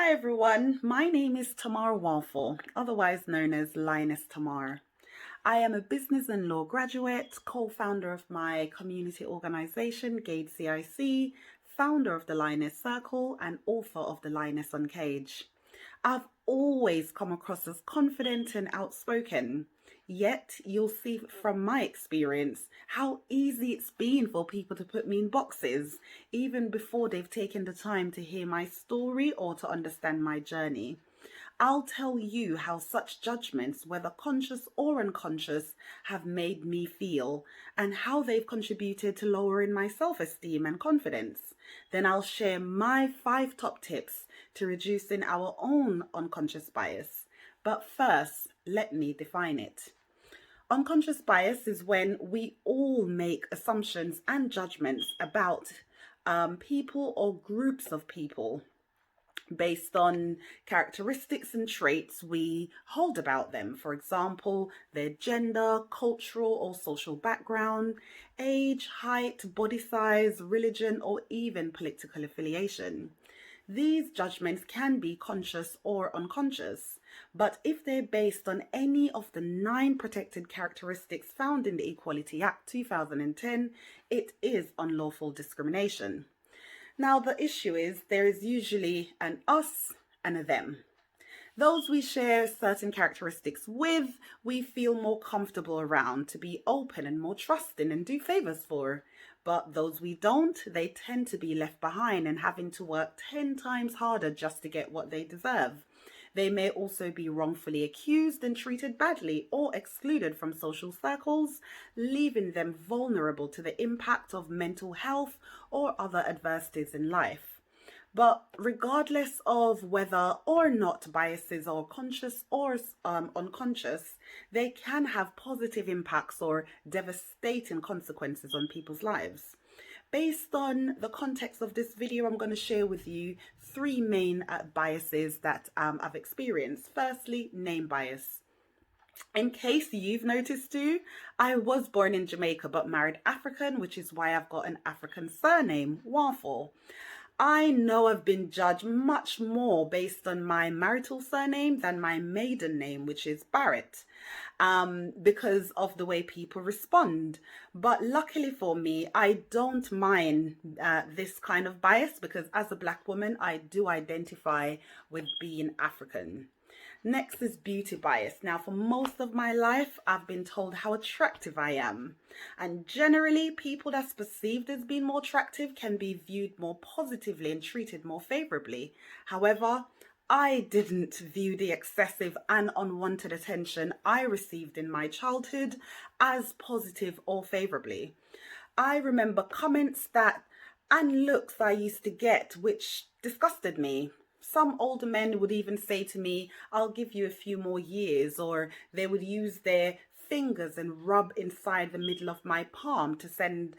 Hi everyone, my name is Tamar Waffle, otherwise known as Lioness Tamar. I am a business and law graduate, co-founder of my community organization, Gade CIC, founder of the Lioness Circle, and author of The Lioness on Cage. I've always come across as confident and outspoken. Yet, you'll see from my experience how easy it's been for people to put me in boxes, even before they've taken the time to hear my story or to understand my journey. I'll tell you how such judgments, whether conscious or unconscious, have made me feel and how they've contributed to lowering my self-esteem and confidence. Then I'll share my 5 top tips to reducing our own unconscious bias. But first, let me define it. Unconscious bias is when we all make assumptions and judgments about people or groups of people based on characteristics and traits we hold about them. For example, their gender, cultural or social background, age, height, body size, religion, or even political affiliation. These judgments can be conscious or unconscious, but if they're based on any of the 9 protected characteristics found in the Equality Act 2010, it is unlawful discrimination. Now, the issue is there is usually an us and a them. Those we share certain characteristics with, we feel more comfortable around, to be open and more trusting and do favors for. But those we don't, they tend to be left behind and having to work 10 times harder just to get what they deserve. They may also be wrongfully accused and treated badly or excluded from social circles, leaving them vulnerable to the impact of mental health or other adversities in life. But regardless of whether or not biases are conscious or unconscious, they can have positive impacts or devastating consequences on people's lives. Based on the context of this video, I'm going to share with you 3 main biases that I've experienced. Firstly, name bias. In case you've noticed too, I was born in Jamaica but married African, which is why I've got an African surname, Waffle. I know I've been judged much more based on my marital surname than my maiden name, which is Barrett, because of the way people respond. But luckily for me, I don't mind this kind of bias because as a Black woman, I do identify with being African. Next is beauty bias. Now, for most of my life, I've been told how attractive I am. And generally, people that's perceived as being more attractive can be viewed more positively and treated more favorably. However, I didn't view the excessive and unwanted attention I received in my childhood as positive or favorably. I remember comments and looks I used to get which disgusted me. Some older men would even say to me, "I'll give you a few more years," or they would use their fingers and rub inside the middle of my palm to send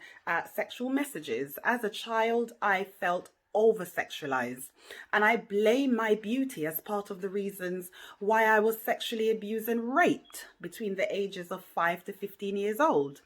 sexual messages. As a child, I felt over-sexualized, and I blame my beauty as part of the reasons why I was sexually abused and raped between the ages of 5 to 15 years old.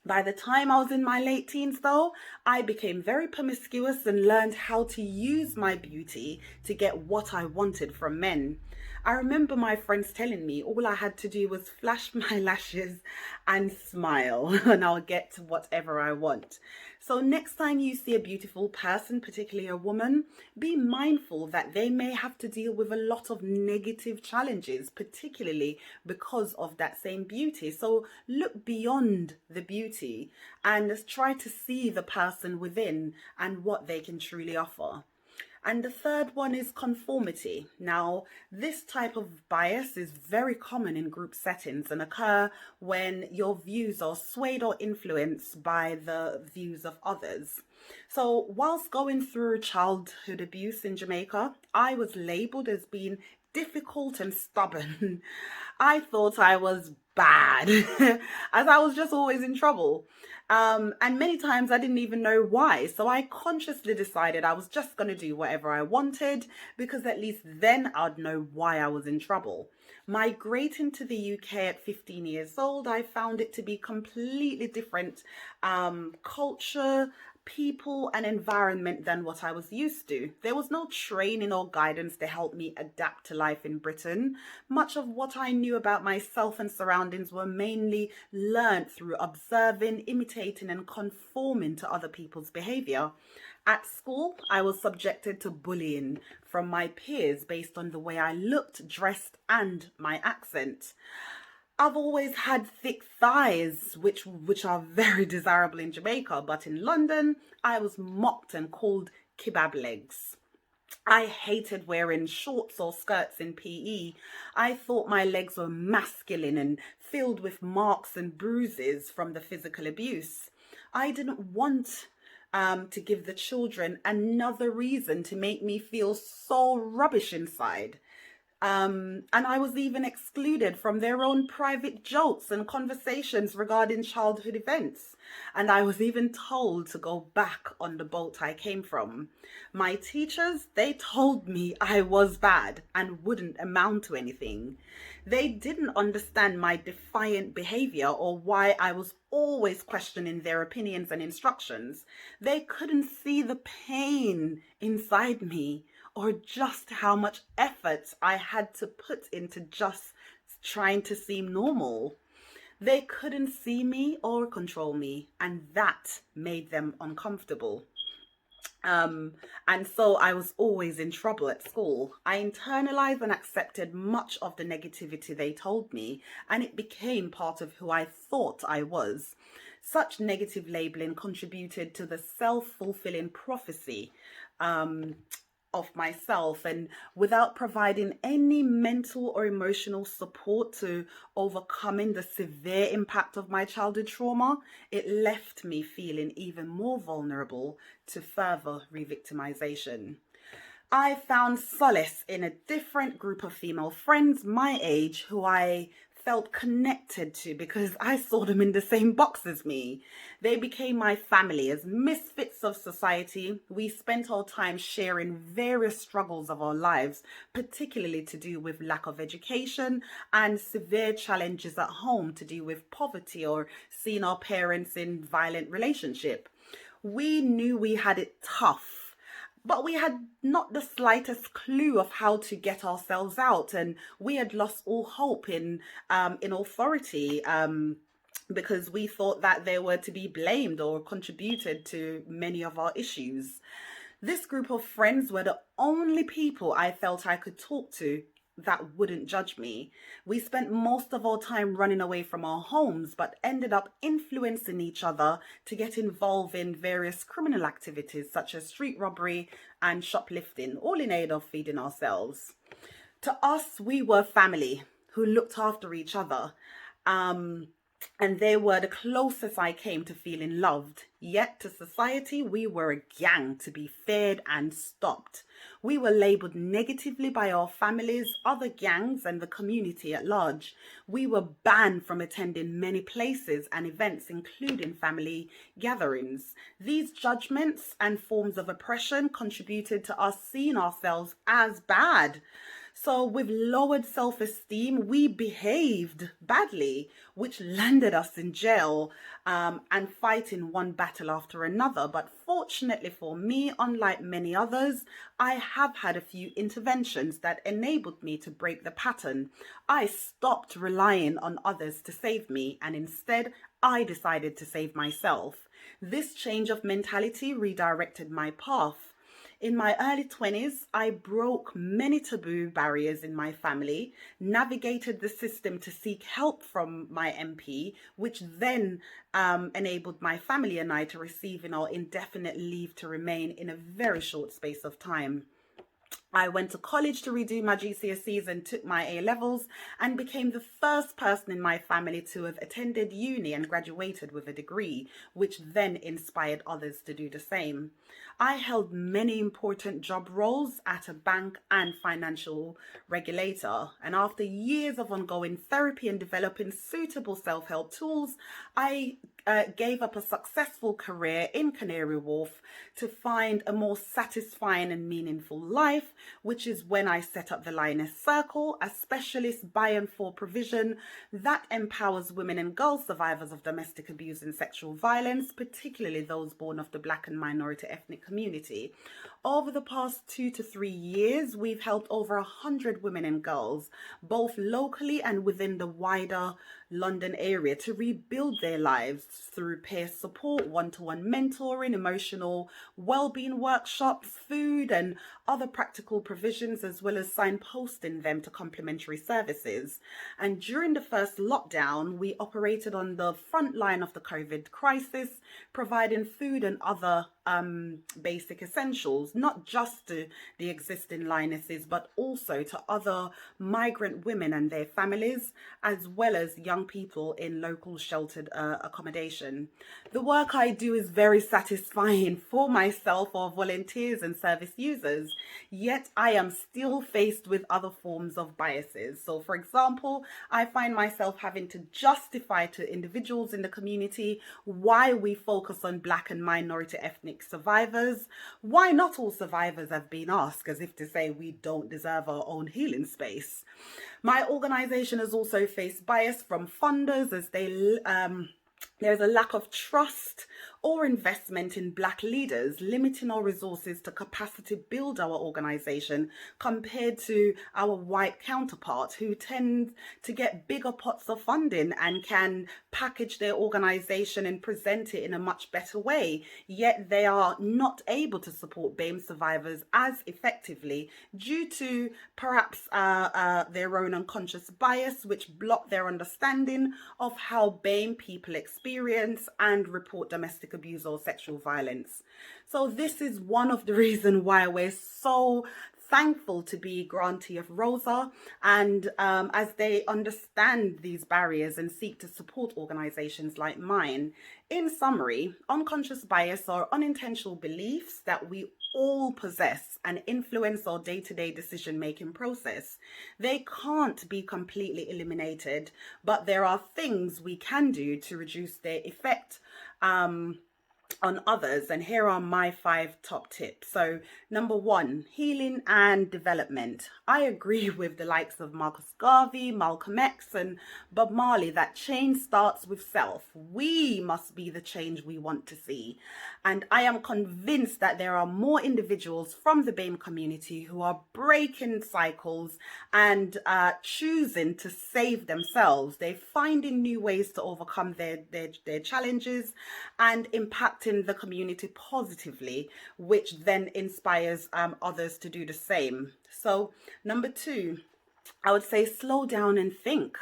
By the time I was in my late teens, though, I became very promiscuous and learned how to use my beauty to get what I wanted from men. I remember my friends telling me all I had to do was flash my lashes and smile and I'll get whatever I want. So next time you see a beautiful person, particularly a woman, be mindful that they may have to deal with a lot of negative challenges, particularly because of that same beauty. So look beyond the beauty and try to see the person within and what they can truly offer. And the third one is conformity. Now, this type of bias is very common in group settings and occur when your views are swayed or influenced by the views of others. So whilst going through childhood abuse in Jamaica, I was labeled as being difficult and stubborn. I thought I was bad as I was just always in trouble. And many times I didn't even know why. So I consciously decided I was just going to do whatever I wanted because at least then I'd know why I was in trouble. Migrating to the UK at 15 years old, I found it to be completely different culture, people and environment than what I was used to. There was no training or guidance to help me adapt to life in Britain. Much of what I knew about myself and surroundings were mainly learnt through observing, imitating, and conforming to other people's behaviour. At school, I was subjected to bullying from my peers based on the way I looked, dressed, and my accent. I've always had thick thighs, which are very desirable in Jamaica, but in London, I was mocked and called kebab legs. I hated wearing shorts or skirts in PE. I thought my legs were masculine and filled with marks and bruises from the physical abuse. I didn't want to give the children another reason to make me feel so rubbish inside. And I was even excluded from their own private jokes and conversations regarding childhood events. And I was even told to go back on the boat I came from. My teachers, they told me I was bad and wouldn't amount to anything. They didn't understand my defiant behavior or why I was always questioning their opinions and instructions. They couldn't see the pain inside me or just how much effort I had to put into just trying to seem normal. They couldn't see me or control me, and that made them uncomfortable. And so I was always in trouble at school. I internalized and accepted much of the negativity they told me, and it became part of who I thought I was. Such negative labeling contributed to the self-fulfilling prophecy of myself, and without providing any mental or emotional support to overcoming the severe impact of my childhood trauma, it left me feeling even more vulnerable to further re-victimization. I found solace in a different group of female friends my age who I felt connected to because I saw them in the same box as me. They became my family. As misfits of society, we spent our time sharing various struggles of our lives, particularly to do with lack of education and severe challenges at home to do with poverty or seeing our parents in violent relationship. We knew we had it tough, but we had not the slightest clue of how to get ourselves out, and we had lost all hope in authority because we thought that they were to be blamed or contributed to many of our issues. This group of friends were the only people I felt I could talk to that wouldn't judge me. We spent most of our time running away from our homes, but ended up influencing each other to get involved in various criminal activities such as street robbery and shoplifting, all in aid of feeding ourselves. To us, we were family who looked after each other. And they were the closest I came to feeling loved. Yet to society, we were a gang to be feared and stopped. We were labelled negatively by our families, other gangs, and the community at large. We were banned from attending many places and events, including family gatherings. These judgments and forms of oppression contributed to us seeing ourselves as bad. So with lowered self-esteem, we behaved badly, which landed us in jail and fighting one battle after another. But fortunately for me, unlike many others, I have had a few interventions that enabled me to break the pattern. I stopped relying on others to save me, and instead I decided to save myself. This change of mentality redirected my path. In my early 20s, I broke many taboo barriers in my family, navigated the system to seek help from my MP, which then enabled my family and I to receive our indefinite leave to remain in a very short space of time. I went to college to redo my GCSEs and took my A-levels and became the first person in my family to have attended uni and graduated with a degree, which then inspired others to do the same. I held many important job roles at a bank and financial regulator, and after years of ongoing therapy and developing suitable self-help tools, I gave up a successful career in Canary Wharf to find a more satisfying and meaningful life, which is when I set up the Lioness Circle, a specialist by and for provision that empowers women and girls survivors of domestic abuse and sexual violence, particularly those born of the Black and minority ethnic community. Over the past 2 to 3 years, we've helped over 100 women and girls, both locally and within the wider London area, to rebuild their lives through peer support, one-to-one mentoring, emotional well-being workshops, food and other practical provisions, as well as signposting them to complementary services. And during the first lockdown, we operated on the front line of the COVID crisis, providing food and other basic essentials, not just to the existing lionesses, but also to other migrant women and their families, as well as young people in local sheltered accommodation. The work I do is very satisfying for myself or volunteers and service users, yet I am still faced with other forms of biases. So for example, I find myself having to justify to individuals in the community why we focus on Black and minority ethnic survivors, why not all survivors have been asked, as if to say we don't deserve our own healing space. My organization has also faced bias from funders as there's a lack of trust or investment in Black leaders, limiting our resources to capacity build our organization compared to our white counterparts, who tend to get bigger pots of funding and can package their organization and present it in a much better way, yet they are not able to support BAME survivors as effectively due to perhaps their own unconscious bias, which block their understanding of how BAME people experience and report domestic abuse or sexual violence. So this is one of the reasons why we're so thankful to be grantee of Rosa, and as they understand these barriers and seek to support organizations like mine. In summary, unconscious bias are unintentional beliefs that we all possess and influence our day-to-day decision-making process. They can't be completely eliminated, but there are things we can do to reduce their effect on others, and here are my 5 top tips. So number 1, healing and development. I agree with the likes of Marcus Garvey, Malcolm X and Bob Marley that change starts with self. We must be the change we want to see, and I am convinced that there are more individuals from the BAME community who are breaking cycles and choosing to save themselves. They're finding new ways to overcome their challenges and impacting the community positively, which then inspires others to do the same. So number 2, I would say slow down and think.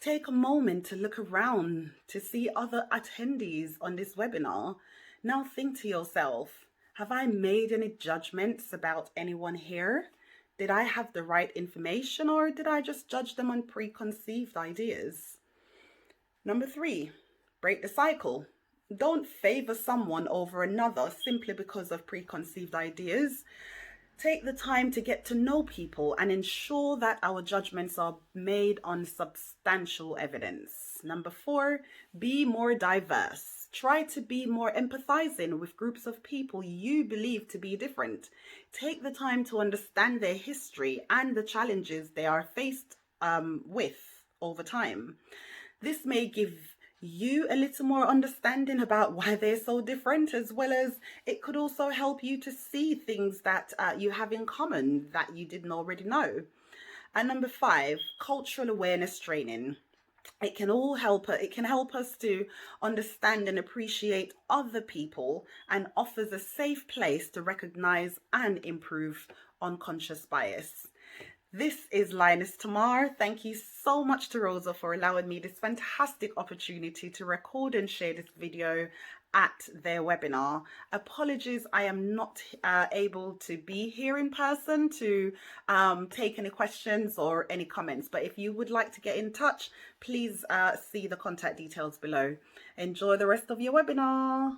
Take a moment to look around to see other attendees on this webinar. Now think to yourself, have I made any judgments about anyone here? Did I have the right information, or did I just judge them on preconceived ideas? Number 3, break the cycle. Don't favor someone over another simply because of preconceived ideas. Take the time to get to know people and ensure that our judgments are made on substantial evidence. Number 4, be more diverse. Try to be more empathizing with groups of people you believe to be different. Take the time to understand their history and the challenges they are faced with over time. This may give you a little more understanding about why they're so different, as well as it could also help you to see things that you have in common that you didn't already know. And number 5, cultural awareness training. It can help us to understand and appreciate other people, and offers a safe place to recognize and improve unconscious bias. This is Lioness Tamar. Thank you so much to Rosa for allowing me this fantastic opportunity to record and share this video at their webinar. Apologies, I am not able to be here in person to take any questions or any comments, but if you would like to get in touch, please see the contact details below. Enjoy the rest of your webinar.